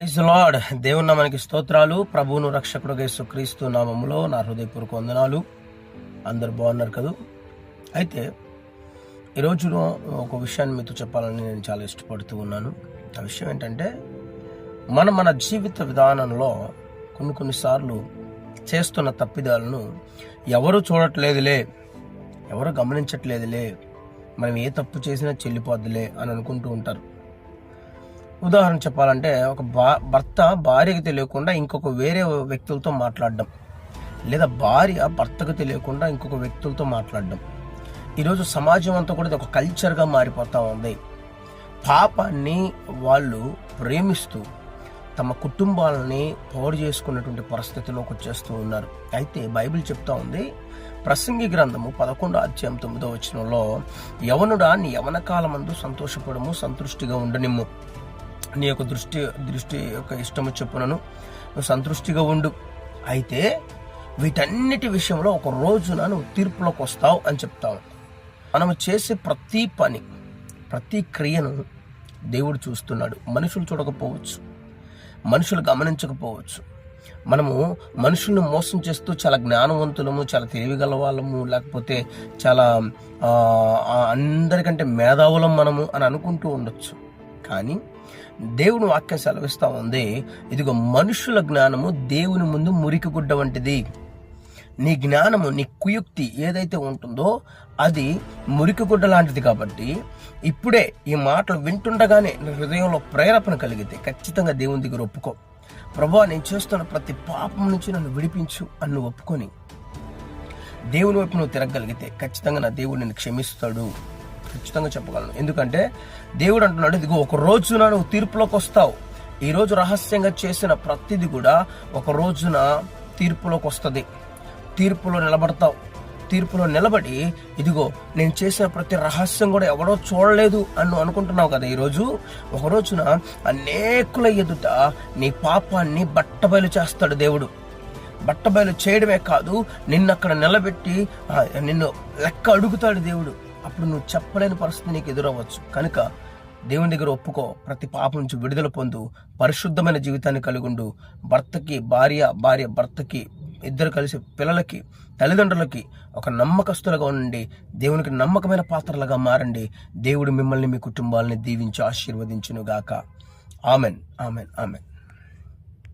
Praise the lord. దేవుని నామానికి స్తోత్రాలు. ప్రభువును రక్షకుడుగా యేసుక్రీస్తు నామములో నా హృదయపూర్వక వందనాలు. అందరు బాగున్నారు కదా? అయితే ఈరోజు ఒక విషయాన్ని మీతో చెప్పాలని నేను చాలా ఇష్టపడుతూ ఉన్నాను. ఆ విషయం ఏంటంటే, మన జీవిత విధానంలో కొన్నిసార్లు చేస్తున్న తప్పిదాలను ఎవరు చూడట్లేదులే, ఎవరు గమనించట్లేదులే, మనం ఏ తప్పు చేసినా చెల్లిపోద్దులే అని అనుకుంటూ ఉంటారు. ఉదాహరణ చెప్పాలంటే, ఒక భర్త భార్యకు తెలియకుండా ఇంకొక వేరే వ్యక్తులతో మాట్లాడడం, లేదా భార్య భర్తకు తెలియకుండా ఇంకొక వ్యక్తులతో మాట్లాడడం. ఈరోజు సమాజం అంతా కూడా ఇది ఒక కల్చర్గా మారిపోతూ ఉంది. పాపాన్ని వాళ్ళు ప్రేమిస్తూ తమ కుటుంబాలని పాడు చేసుకున్నటువంటి పరిస్థితిలోకి వచ్చేస్తూ ఉన్నారు. అయితే బైబిల్ చెప్తా ఉంది, ప్రసంగి గ్రంథము 11:9 యవనుడా, నీ యవన కాలమందు సంతోషపడము, సంతృష్టిగా ఉండనిమ్ము. నీ యొక్క దృష్టి యొక్క ఇష్టము చెప్పునను నువ్వు సంతృష్టిగా ఉండు. అయితే వీటన్నిటి విషయంలో ఒక రోజున నువ్వు తీర్పులోకి వస్తావు అని చెప్తావు. మనము చేసే ప్రతి పని, ప్రతి క్రియను దేవుడు చూస్తున్నాడు. మనుషులు చూడకపోవచ్చు, మనుషులు గమనించకపోవచ్చు. మనము మనుషులను మోసం చేస్తూ చాలా జ్ఞానవంతులము, చాలా తెలివిగల వాళ్ళము, లేకపోతే చాలా అందరికంటే మేధావులం మనము అని అనుకుంటూ ఉండొచ్చు. కానీ దేవుని వాక్యం సెలవిస్తా ఉంది, ఇదిగో మనుషుల జ్ఞానము దేవుని ముందు మురికి గుడ్డ వంటిది. నీ జ్ఞానము, నీ కుయుక్తి ఏదైతే ఉంటుందో అది మురికి గుడ్డ లాంటిది. కాబట్టి ఇప్పుడే ఈ మాటలు వింటుండగానే నీ హృదయంలో ప్రేరేపణ కలిగితే ఖచ్చితంగా దేవుని దగ్గర ఒప్పుకో. ప్రభువా, నేను చేస్తున్న ప్రతి పాపం నుంచి నన్ను విడిపించు అని నువ్వు ఒప్పుకొని దేవుని వైపు నువ్వు తిరగగలిగితే ఖచ్చితంగా నా దేవుడు నిన్ను క్షమిస్తాడు. ఖచ్చితంగా చెప్పగలను. ఎందుకంటే దేవుడు అంటున్నాడు, ఇదిగో ఒక రోజున నువ్వు తీర్పులోకి వస్తావు. ఈరోజు రహస్యంగా చేసిన ప్రతిది కూడా ఒక రోజున తీర్పులోకి వస్తుంది. తీర్పులో నిలబడతావు. తీర్పులో నిలబడి, ఇదిగో నేను చేసిన ప్రతి రహస్యం కూడా ఎవడో చూడలేదు అని నువ్వు అనుకుంటున్నావు కదా. ఈరోజు ఒక రోజున అనేకుల ఎదుట నీ పాపాన్ని బట్టబయలు చేస్తాడు దేవుడు. బట్టబయలు చేయడమే కాదు, నిన్ను అక్కడ నిలబెట్టి నిన్ను లెక్క అడుగుతాడు దేవుడు. అప్పుడు నువ్వు చెప్పలేని పరిస్థితి నీకు ఎదురవ్వచ్చు. కనుక దేవుని దగ్గర ఒప్పుకో, ప్రతి పాపం నుంచి విడుదల పొందు, పరిశుద్ధమైన జీవితాన్ని కలిగి ఉండు. భర్తకి భార్య, భార్య భర్తకి, ఇద్దరు కలిసి పిల్లలకి, తల్లిదండ్రులకి ఒక నమ్మకస్తులుగా ఉండండి. దేవునికి నమ్మకమైన పాత్రలుగా మారండి. దేవుడు మిమ్మల్ని, మీ కుటుంబాలని దీవించి ఆశీర్వదించును గాక. Amen, amen, amen.